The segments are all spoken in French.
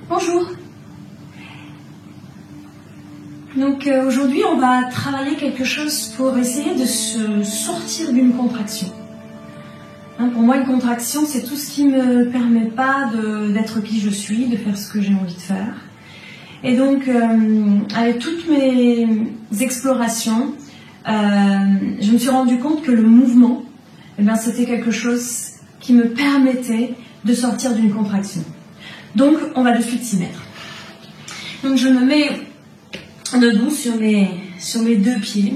Bonjour. Donc aujourd'hui on va travailler quelque chose pour essayer de se sortir d'une contraction. Pour moi une contraction c'est tout ce qui ne me permet pas d'être qui je suis, de faire ce que j'ai envie de faire. Et donc avec toutes mes explorations, je me suis rendu compte que le mouvement, c'était quelque chose qui me permettait de sortir d'une contraction. Donc on va de suite s'y mettre. Donc je me mets debout sur mes deux pieds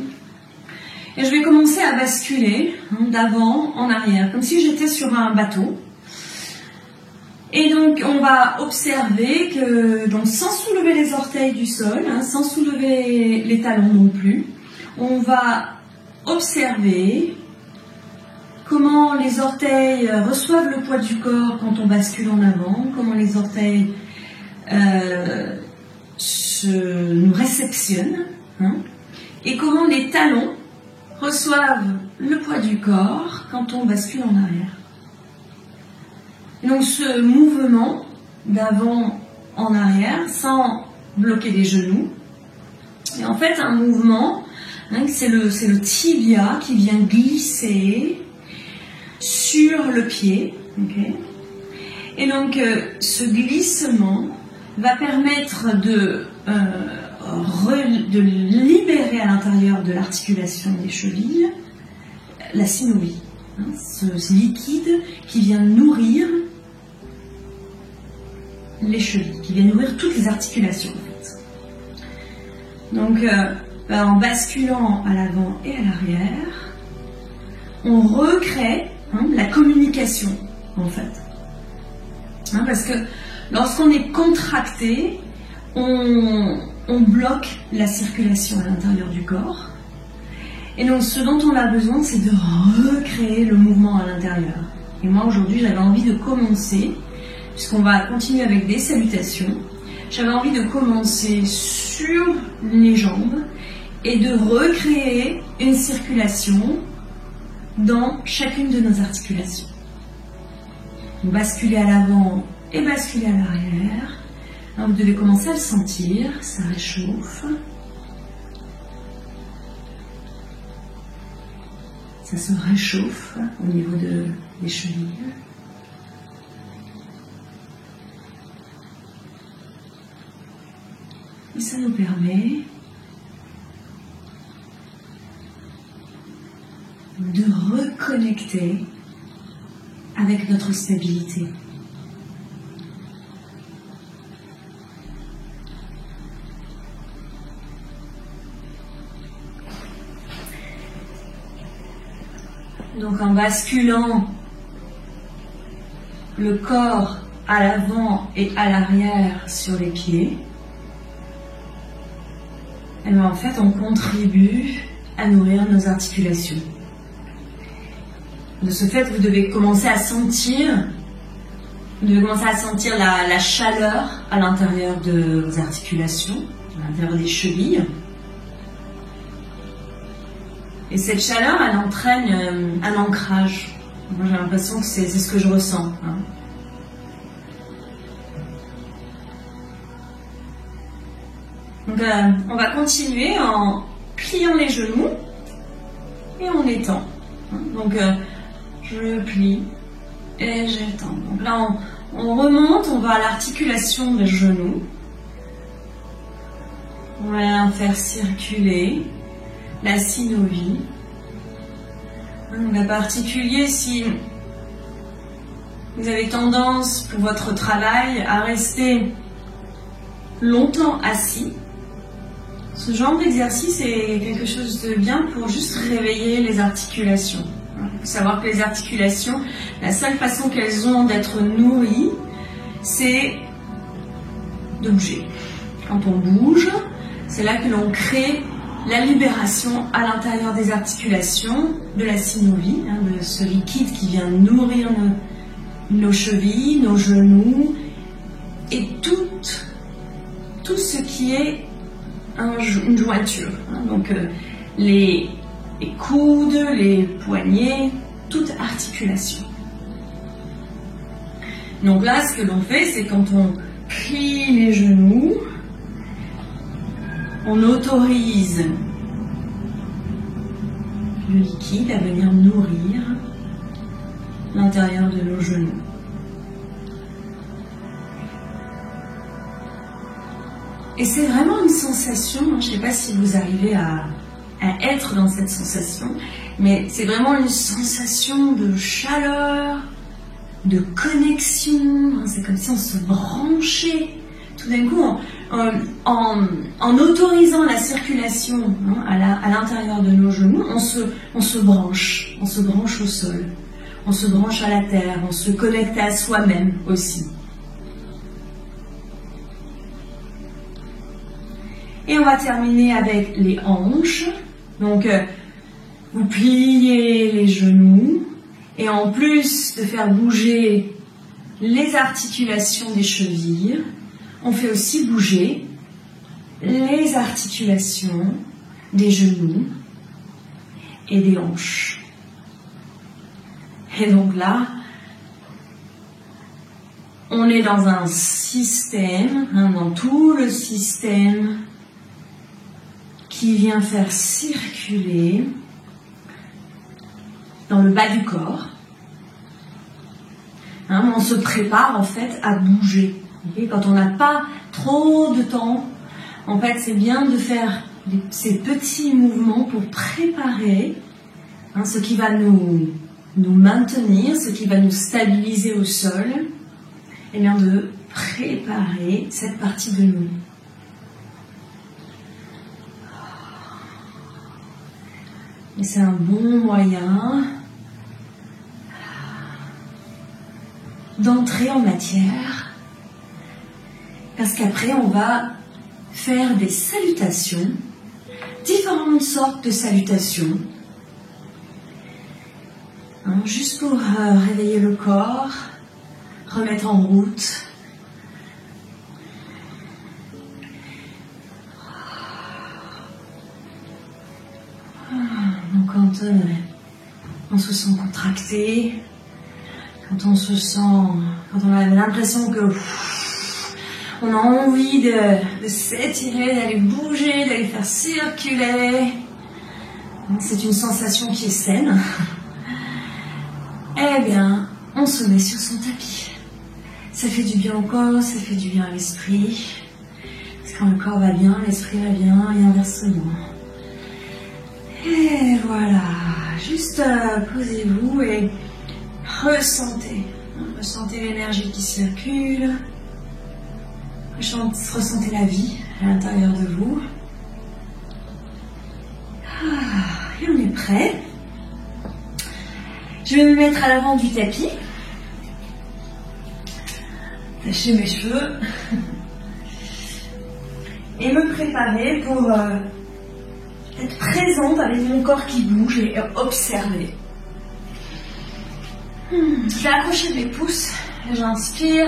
et je vais commencer à basculer d'avant en arrière comme si j'étais sur un bateau. Et donc on va observer que donc, sans soulever les orteils du sol, sans soulever les talons non plus, on va observer comment les orteils reçoivent le poids du corps quand on bascule en avant, comment les orteils nous réceptionnent, et comment les talons reçoivent le poids du corps quand on bascule en arrière. Et donc ce mouvement d'avant en arrière sans bloquer les genoux, et en fait un mouvement, c'est le tibia qui vient glisser sur le pied, et donc ce glissement va permettre de libérer à l'intérieur de l'articulation des chevilles la synovie, ce liquide qui vient nourrir les chevilles, qui vient nourrir toutes les articulations en fait. Donc en basculant à l'avant et à l'arrière, on recrée la communication en fait. Parce que lorsqu'on est contracté, on bloque la circulation à l'intérieur du corps. Et donc ce dont on a besoin, c'est de recréer le mouvement à l'intérieur. Et moi aujourd'hui, j'avais envie de commencer, puisqu'on va continuer avec des salutations, j'avais envie de commencer sur les jambes et de recréer une circulation dans chacune de nos articulations. Donc, basculer à l'avant et basculer à l'arrière. Vous devez commencer à le sentir, ça réchauffe. Ça se réchauffe au niveau des chevilles. Et ça nous permet de reconnecter avec notre stabilité. Donc en basculant le corps à l'avant et à l'arrière sur les pieds, et bien en fait on contribue à nourrir nos articulations. De ce fait, vous devez commencer à sentir, la chaleur à l'intérieur de vos articulations, à l'intérieur des chevilles. Et cette chaleur, elle entraîne un ancrage. Moi, j'ai l'impression que c'est ce que je ressens. Donc, on va continuer en pliant les genoux et en étend. Donc, je plie et j'étends. Donc là, on remonte, on va à l'articulation des genoux. On va faire circuler la synovie. En particulier, si vous avez tendance pour votre travail à rester longtemps assis, ce genre d'exercice est quelque chose de bien pour juste réveiller les articulations. Il faut savoir que les articulations, la seule façon qu'elles ont d'être nourries, c'est de bouger. Quand on bouge, c'est là que l'on crée la libération à l'intérieur des articulations de la synovie, de ce liquide qui vient nourrir nos chevilles, nos genoux et tout ce qui est une jointure. Donc les coudes, les poignets, toute articulation. Donc là, ce que l'on fait, c'est quand on plie les genoux. On autorise le liquide à venir nourrir l'intérieur de nos genoux. Et c'est vraiment une sensation, je ne sais pas si vous arrivez à être dans cette sensation, mais c'est vraiment une sensation de chaleur, de connexion. C'est comme si on se branchait. Tout d'un coup, en autorisant la circulation à l'intérieur de nos genoux, on se branche au sol, on se branche à la terre, on se connecte à soi-même aussi. Et on va terminer avec les hanches. Donc, vous pliez les genoux et en plus de faire bouger les articulations des chevilles, on fait aussi bouger les articulations des genoux et des hanches. Et donc là, on est dans un système, dans tout le système qui vient faire circuler dans le bas du corps. On se prépare en fait à bouger. Quand on n'a pas trop de temps, en fait c'est bien de faire ces petits mouvements pour préparer ce qui va nous maintenir, ce qui va nous stabiliser au sol, et bien de préparer cette partie de nous. Et c'est un bon moyen d'entrer en matière, parce qu'après on va faire des salutations, différentes sortes de salutations, juste pour réveiller le corps, remettre en route. Donc quand on se sent contracté, quand on a l'impression que on a envie de s'étirer, d'aller bouger, d'aller faire circuler, c'est une sensation qui est saine, eh bien on se met sur son tapis. Ça fait du bien au corps, ça fait du bien à l'esprit, parce que quand le corps va bien, l'esprit va bien, et inversement. Et voilà, juste posez-vous et ressentez l'énergie qui circule, ressentez la vie à l'intérieur de vous. Et on est prêt. Je vais me mettre à l'avant du tapis, attacher mes cheveux et me préparer pour être présente avec mon corps qui bouge et observer. Je vais accrocher mes pouces, j'inspire,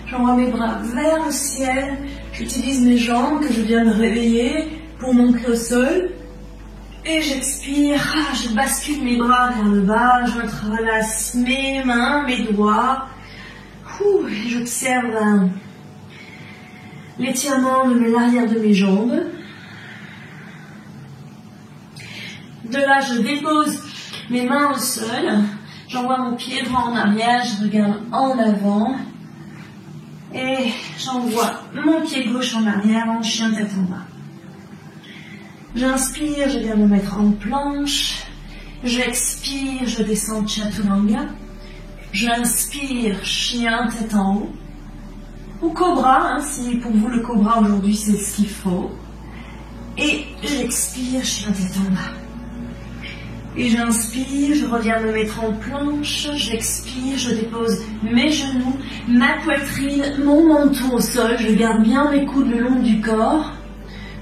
j'envoie mes bras vers le ciel, j'utilise mes jambes que je viens de réveiller pour m'ancrer au sol. Et j'expire, je bascule mes bras vers le bas, je entrelace mes mains, mes doigts. J'observe l'étirement de l'arrière de mes jambes. De là, je dépose mes mains au sol, j'envoie mon pied droit en arrière, je regarde en avant. Et j'envoie mon pied gauche en arrière en chien tête en bas. J'inspire, je viens me mettre en planche. J'expire, je descends Chaturanga. J'inspire, chien tête en haut. Ou cobra, si pour vous le cobra aujourd'hui c'est ce qu'il faut. Et j'expire, chien tête en bas. Et j'inspire, je reviens me mettre en planche. J'expire, je dépose mes genoux, ma poitrine, mon menton au sol. Je garde bien mes coudes le long du corps.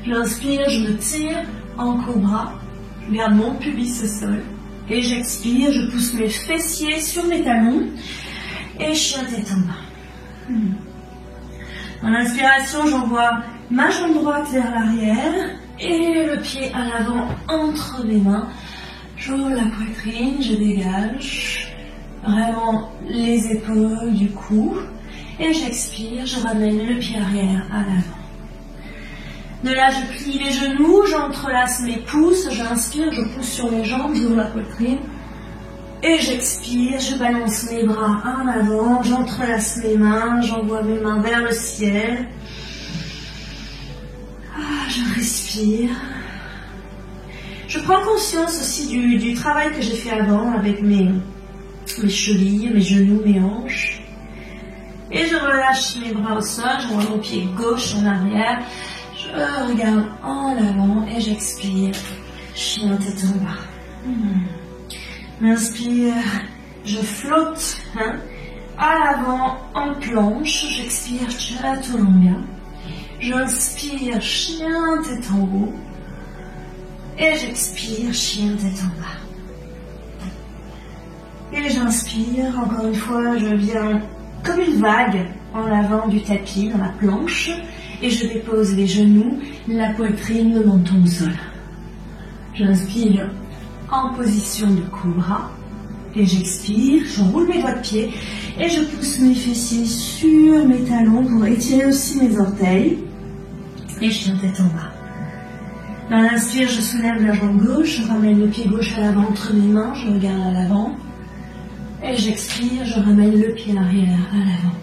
J'inspire, je me tire en cobra, je garde mon pubis au sol. Et j'expire, je pousse mes fessiers sur mes talons et chien tête en bas. En inspiration, j'envoie ma jambe droite vers l'arrière et le pied à l'avant entre mes mains. J'ouvre la poitrine, je dégage vraiment les épaules du cou Et j'expire, je ramène le pied arrière à l'avant. De là, je plie les genoux, j'entrelace mes pouces, j'inspire, je pousse sur mes jambes, j'ouvre la poitrine. Et j'expire, je balance mes bras en avant, j'entrelace mes mains, j'envoie mes mains vers le ciel. Je respire. Je prends conscience aussi du travail que j'ai fait avant avec mes chevilles, mes genoux, mes hanches. Et je relâche mes bras au sol, j'envoie mon pied gauche en arrière. Je regarde en avant et j'expire. Chien tête en bas. M'inspire, je flotte à l'avant en planche. J'expire, chaturanga. J'inspire, chien tête en haut. Et j'expire, chien tête en bas. Et j'inspire, encore une fois, je viens comme une vague en avant du tapis, dans la planche. Et je dépose les genoux, la poitrine, le menton au sol. J'inspire en position de cobra. Et j'expire, je roule mes doigts de pied. Et je pousse mes fessiers sur mes talons pour étirer aussi mes orteils. Et chien tête en bas. Dans l'inspire, je soulève la jambe gauche, je ramène le pied gauche à l'avant entre mes mains, je regarde à l'avant. Et j'expire, je ramène le pied arrière à l'avant.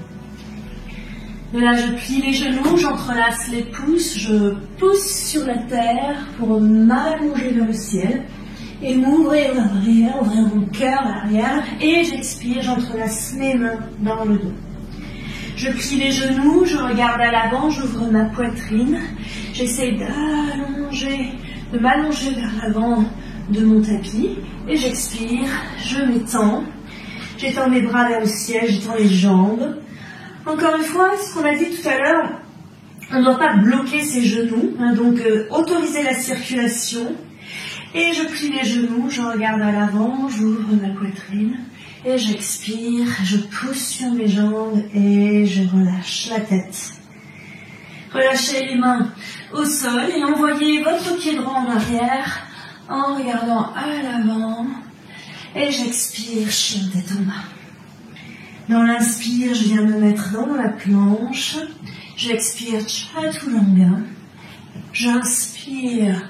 De là, je plie les genoux, j'entrelace les pouces, je pousse sur la terre pour m'allonger vers le ciel et m'ouvrir vers l'arrière, ouvrir mon cœur à l'arrière. Et j'expire, j'entrelace mes mains dans le dos. Je plie les genoux, je regarde à l'avant, j'ouvre ma poitrine. J'essaie de m'allonger vers l'avant de mon tapis. Et j'expire, je m'étends. J'étends mes bras vers le ciel, j'étends les jambes. Encore une fois, ce qu'on a dit tout à l'heure, on ne doit pas bloquer ses genoux. Donc, autoriser la circulation. Et je plie les genoux, je regarde à l'avant, j'ouvre ma poitrine. Et j'expire, je pousse sur mes jambes et je relâche la tête. Relâchez les mains au sol et envoyez votre pied droit en arrière en regardant à l'avant. Et j'expire, chien tête en bas. Dans l'inspire, je viens me mettre dans la planche. J'expire, chaturanga. J'inspire,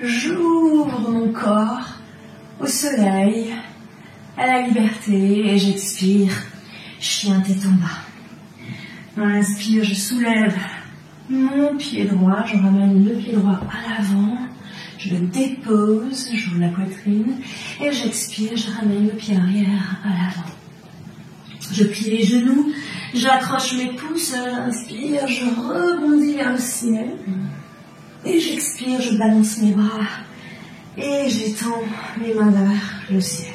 j'ouvre mon corps au soleil, à la liberté, et j'expire, chien tête en bas. Dans l'inspire, je soulève mon pied droit, je ramène le pied droit à l'avant, je le dépose, j'ouvre la poitrine, et j'expire, je ramène le pied arrière à l'avant. Je plie les genoux, j'accroche mes pouces, j'inspire, je rebondis vers le ciel, et j'expire, je balance mes bras, et j'étends mes mains vers le ciel.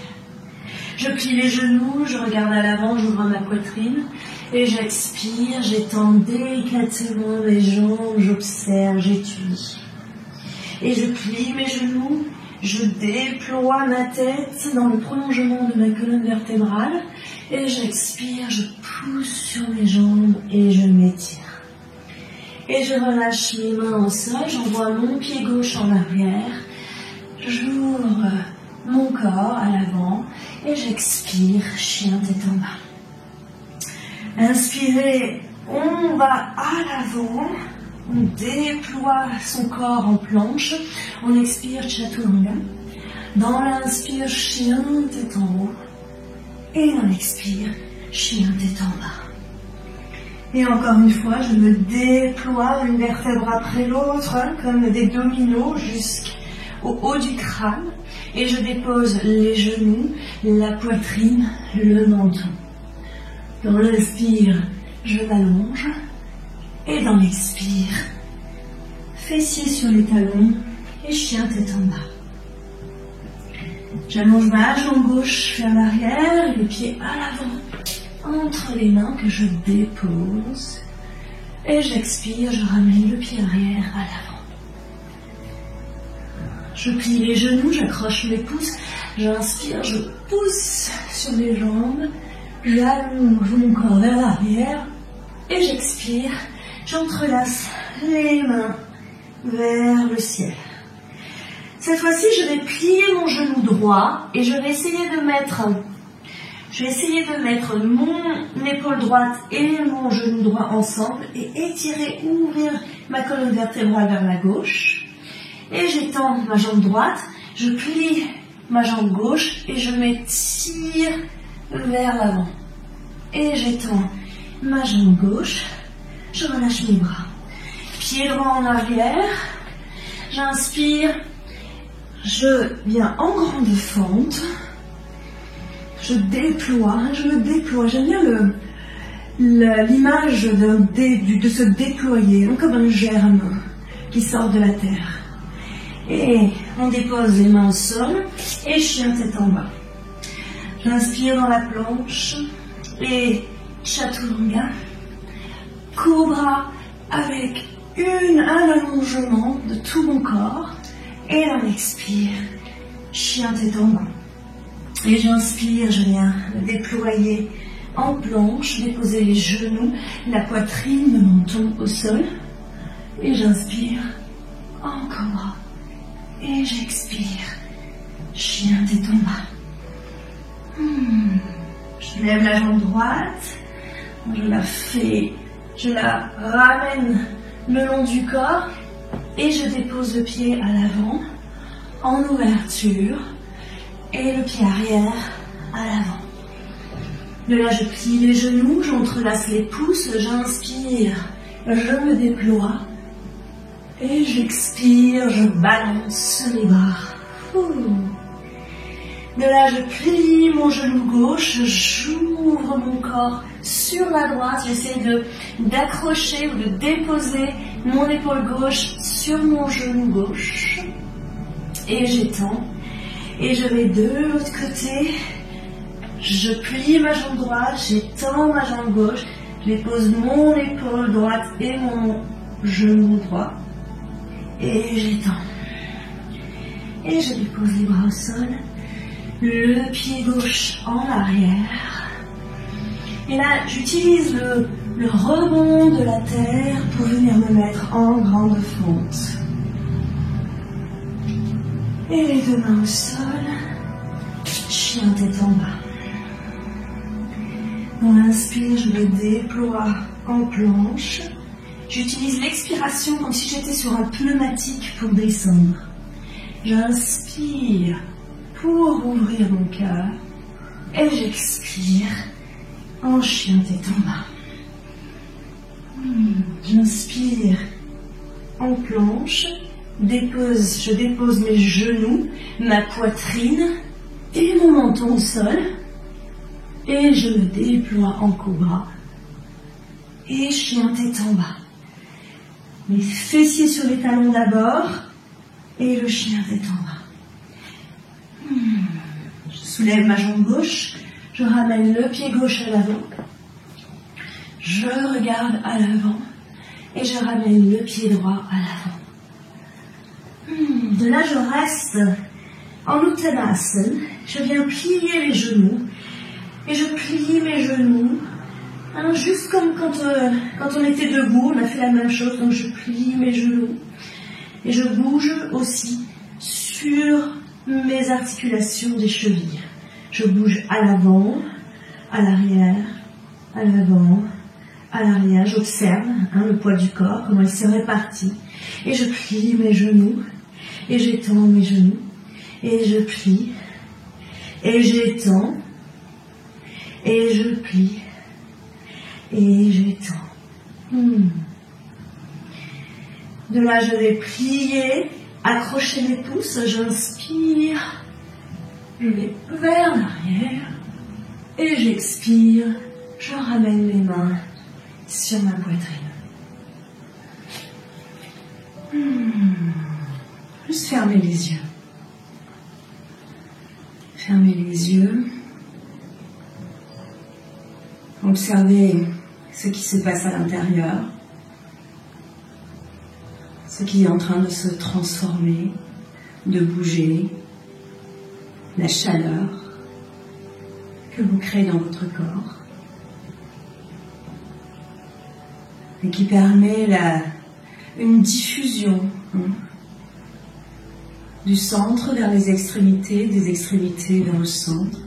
Je plie les genoux, je regarde à l'avant, j'ouvre ma poitrine et j'expire, j'étends délicatement les jambes, j'observe, j'étudie. Et je plie mes genoux, je déploie ma tête dans le prolongement de ma colonne vertébrale et j'expire, je pousse sur mes jambes et je m'étire. Et je relâche mes mains au sol, j'envoie mon pied gauche en arrière, j'ouvre mon corps à l'avant et j'expire, chien tête en bas. Inspirez, on va à l'avant, on déploie son corps en planche, on expire, chaturanga. Dans l'inspire, chien tête en haut et on expire, chien tête en bas. Et encore une fois, je me déploie une vertèbre après l'autre, comme des dominos jusqu'au haut du crâne. Et je dépose les genoux, la poitrine, le menton. Dans l'inspire, je m'allonge. Et dans l'expire, fessiers sur les talons et chien tête en bas. J'allonge ma jambe gauche vers l'arrière et le pied à l'avant, entre les mains que je dépose. Et j'expire, je ramène le pied arrière à l'avant. Je plie les genoux, j'accroche mes pouces, j'inspire, je pousse sur mes jambes, j'allonge mon corps vers l'arrière et j'expire, j'entrelace les mains vers le ciel. Cette fois-ci, je vais plier mon genou droit et je vais essayer de mettre Je vais essayer de mettre mon épaule droite et mon genou droit ensemble et étirer, ouvrir ma colonne vertébrale vers la gauche. Et j'étends ma jambe droite, je plie ma jambe gauche et je m'étire vers l'avant. Et j'étends ma jambe gauche, je relâche mes bras. Pied droit en arrière, j'inspire, je viens en grande fente, je me déploie, j'aime bien l'image de se déployer, comme un germe qui sort de la terre. Et on dépose les mains au sol et chien tête en bas. J'inspire dans la planche et chaturanga, cobra avec un allongement de tout mon corps et on expire, chien tête en bas. Et j'inspire, je viens me déployer en planche, déposer les genoux, la poitrine, le menton au sol. Et j'inspire, en cobra. Et j'expire, chien tête en bas. Je lève la jambe droite, je la ramène le long du corps et je dépose le pied à l'avant en ouverture. Et le pied arrière à l'avant. De là, je plie les genoux, j'entrelace les pouces, j'inspire, je me déploie. Et j'expire, je balance les bras. De là, je plie mon genou gauche, j'ouvre mon corps sur la droite. J'essaie d'accrocher ou de déposer mon épaule gauche sur mon genou gauche. Et j'étends. Et je vais de l'autre côté, je plie ma jambe droite, j'étends ma jambe gauche, je dépose mon épaule droite et mon genou droit, et j'étends. Et je dépose les bras au sol, le pied gauche en arrière. Et là, j'utilise le rebond de la terre pour venir me mettre en grande fente. Et les deux mains au sol, chien tête en bas. On inspire, je me déploie en planche. J'utilise l'expiration comme si j'étais sur un pneumatique pour descendre. J'inspire pour ouvrir mon cœur et j'expire en chien tête en bas. J'inspire en planche. Je dépose mes genoux, ma poitrine et mon menton au sol. Et je me déploie en cobra. Et chien tête en bas. Les fessiers sur les talons d'abord. Et le chien tête en bas. Je soulève ma jambe gauche. Je ramène le pied gauche à l'avant. Je regarde à l'avant. Et je ramène le pied droit à l'avant. De là, je reste en Uttanasana. Je viens plier les genoux. Et je plie mes genoux. Juste comme quand on était debout, on a fait la même chose. Donc je plie mes genoux. Et je bouge aussi sur mes articulations des chevilles. Je bouge à l'avant, à l'arrière, à l'avant, à l'arrière. J'observe le poids du corps, comment il s'est réparti. Et je plie mes genoux. Et j'étends mes genoux, et je plie, et j'étends, et je plie, et j'étends. De là, je vais plier, accrocher mes pouces, j'inspire, je vais vers l'arrière, et j'expire, je ramène les mains sur ma poitrine. Juste fermez les yeux. Fermez les yeux. Observez ce qui se passe à l'intérieur. Ce qui est en train de se transformer, de bouger. La chaleur que vous créez dans votre corps. Et qui permet une diffusion. Du centre vers les extrémités, des extrémités vers le centre.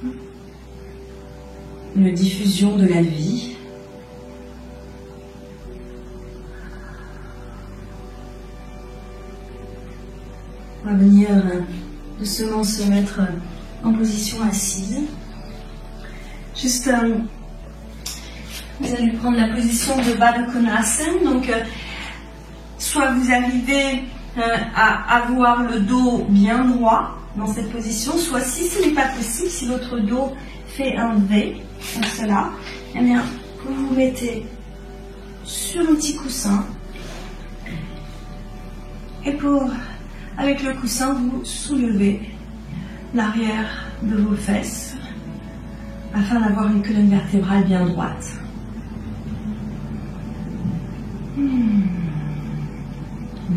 une diffusion de la vie. On va venir doucement se mettre en position assise. Juste, vous allez prendre la position de Baddha Konasana. Donc, soit vous arrivez à avoir le dos bien droit dans cette position, soit si ce n'est pas possible, si votre dos fait un V, comme cela, eh bien, vous vous mettez sur un petit coussin et avec le coussin, vous soulevez l'arrière de vos fesses afin d'avoir une colonne vertébrale bien droite. On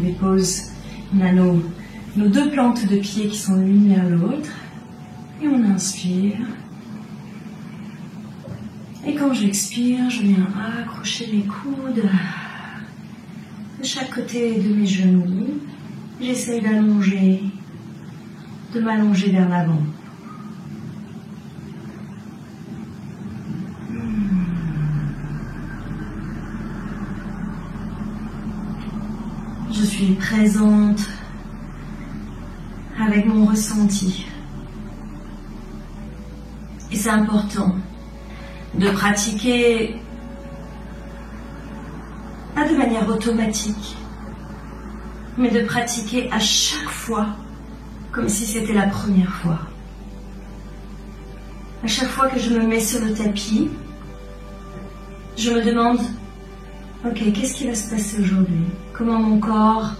dépose, on a nos deux plantes de pied qui sont l'une vers l'autre et on inspire. Et quand j'expire, je viens accrocher mes coudes de chaque côté de mes genoux. J'essaye de m'allonger vers l'avant. Je suis présente avec mon ressenti. Et c'est important de pratiquer, pas de manière automatique, mais de pratiquer à chaque fois comme si c'était la première fois. À chaque fois que je me mets sur le tapis, je me demande, ok, qu'est-ce qui va se passer aujourd'hui? Comment mon corps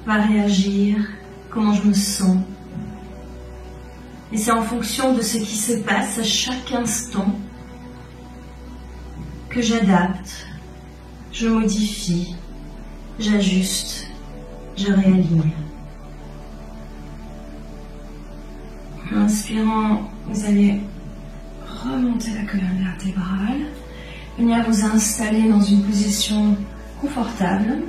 va réagir? Comment je me sens? Et c'est en fonction de ce qui se passe à chaque instant que j'adapte, je modifie, j'ajuste, je réaligne. En inspirant, vous allez remonter la colonne vertébrale, venir vous installer dans une position confortable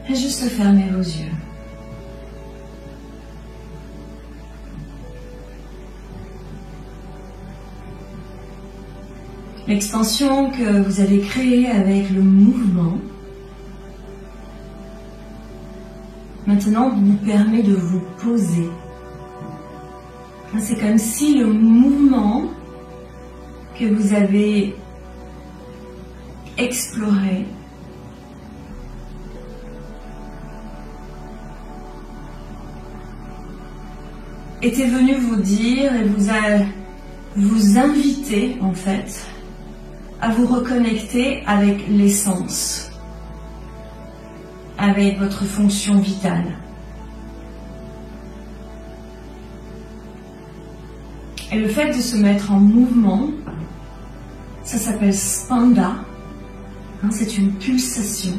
et juste fermer vos yeux. L'extension que vous avez créée avec le mouvement maintenant vous permet de vous poser. C'est comme si le mouvement que vous avez exploré était venu vous dire et vous inviter en fait à vous reconnecter avec l'essence, avec votre fonction vitale. Et le fait de se mettre en mouvement, ça s'appelle spanda, c'est une pulsation.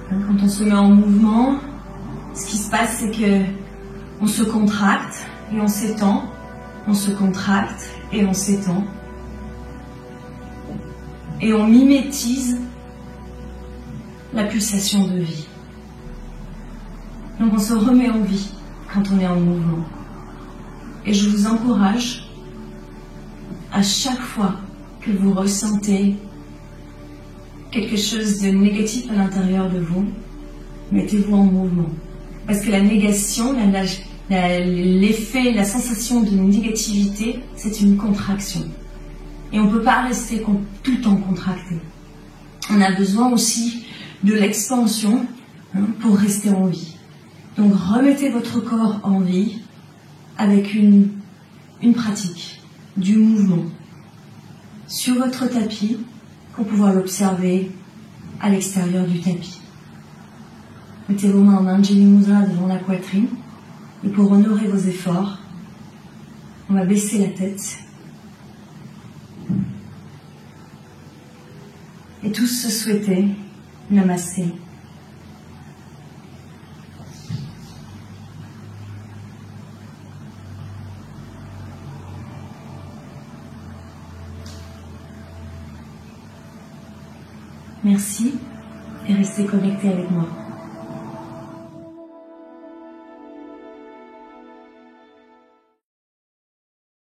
Quand on se met en mouvement, ce qui se passe, c'est que on se contracte et on s'étend, on se contracte et on s'étend. Et on mimétise la pulsation de vie. Donc on se remet en vie quand on est en mouvement. Et je vous encourage, à chaque fois que vous ressentez quelque chose de négatif à l'intérieur de vous, mettez-vous en mouvement. Parce que la négation, l'effet, la sensation de négativité, c'est une contraction. Et on ne peut pas rester tout le temps contracté. On a besoin aussi de l'expansion pour rester en vie. Donc remettez votre corps en vie avec une pratique, du mouvement, sur votre tapis pour pouvoir l'observer à l'extérieur du tapis. Mettez vos mains en Anjali Mudra devant la poitrine et pour honorer vos efforts, on va baisser la tête et tous se souhaiter Namasté. Merci et restez connectés avec moi.